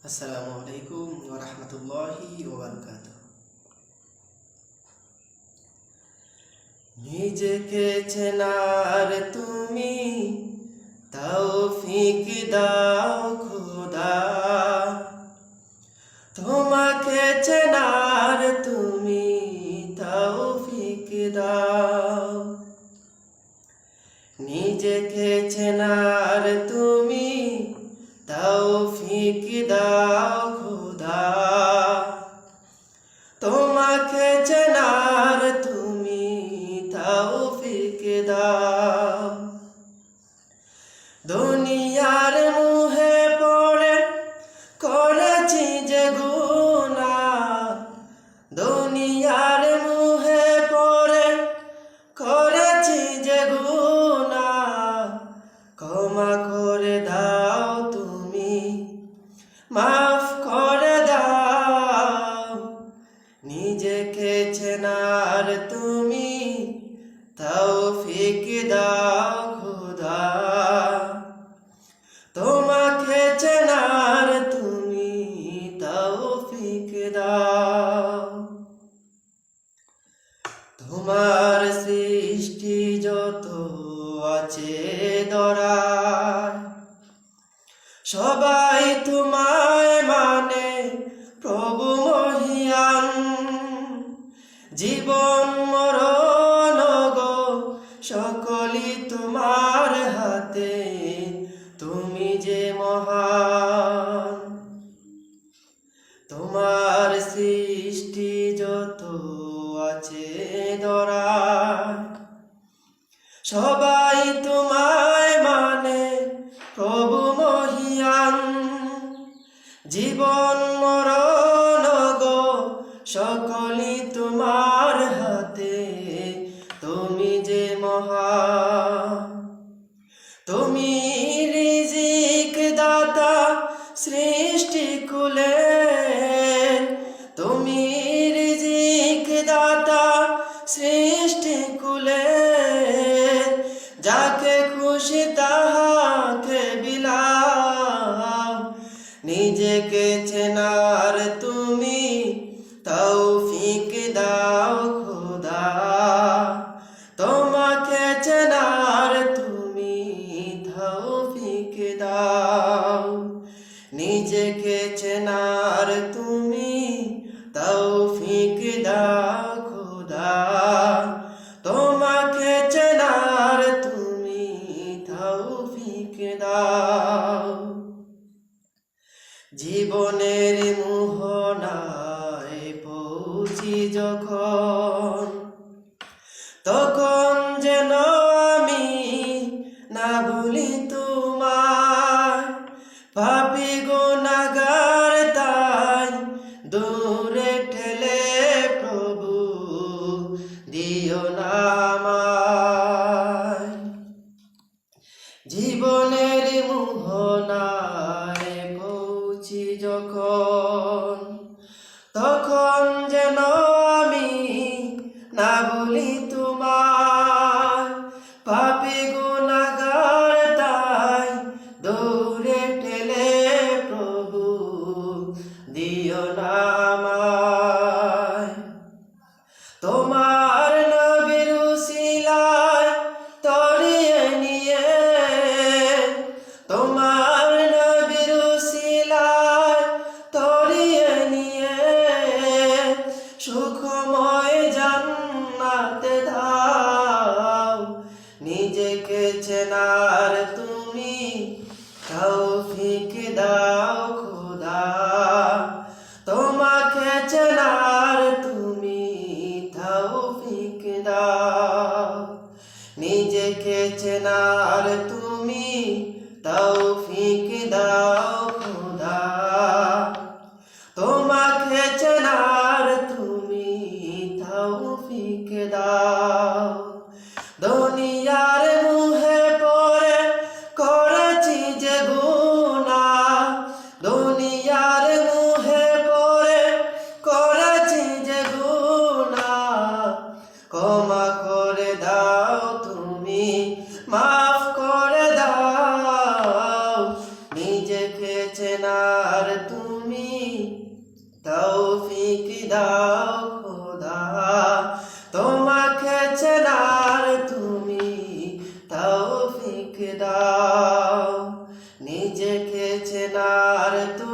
আসসালামু আলাইকুম ওয়া রাহমাতুল্লাহি ওয়া বারাকাতুহু। নিজেকে চেনার তুমি তৌফিক দাও খোদা, তোমাকে চেনার তুমি তৌফিক দাও। নিজেকে চেনার তুমি তৌফিক দাও খোদা, তোমাকে চেনার তুমি তৌফিক দাও। দুনিয়ার মুহে পড়ে করেছি যে গুনাহ, দুনিয়ার মুহে পড়ে করেছি যে গুনাহ, ক্ষমা করে দাও তুমি, মাফ করে দাও। নিজেকে চেনার তুমি তৌফিক দাও খোদা, তোমাকে চেনার তুমি তৌফিক দাও। তোমার সৃষ্টি যত আছে ধরায়, সবাই তোমায় মানে প্রভু মহিয়ান। জীবন মরণ গো সকলই তোমার হাতে, তুমি যে মহান। তোমার সৃষ্টি যত আছে ধরায়, সবাই তোমায় মানে প্রভু মহিয়ান। জীবন মরণ গো সকলই তোমার হাতে, তুমি যে মহান। তুমি রিজিক দাতা সৃষ্টি কুলে, তুমি রিজিক দাতা সৃষ্টি কুলে। যাকে খুশি তাহাকে বিলাও, নিজেকে চেনার তুমি তৌফিক দাও খোদা, তোমাকে চেনার তুমি তৌফিক দাও। নিজেকে চেনার তুমি তৌফিক দাও খোদা, তোমাকে চেনার তুমি তৌফিক দাও। জীবনের মোহনায় পৌঁছি যখন, তখন যেন আমি না ভুলি তোমায়। পাপী গুনাহগার তাই দূরে ঠেলে প্রভু দিও না আমায়। জীবনের মোহনায় পৌঁছি যখন, তখন যেন আমি না ভুলি তোমায়। পাপী গুনাহগার তাই দূরে ঠেলে প্রভু দিও না আমায়। তোমার নবীর উসিলায় তরিয়ে নিয়ে, তোমার নবীর উসিলায় তরিয়ে নিয়ে, সুখময় জান্নাতে দাও। নিজেকে চেনার তুমি তৌফিক দাও খোদা, তোমাকে চেনার তুমি তৌফিক দাও। নিজেকে চেনার তুমি তৌফিক দাও খোদা, তোমাকে চেনার তুমি তৌফিক দাও। দুনিয়ার মুহে পড়ে করেছি যে গুনাহ, চেনার তুমি তৌফিক দাও খোদা, তোমাকে চেনার তুমি তৌফিক দাও, নিজেকে চেনার তুমি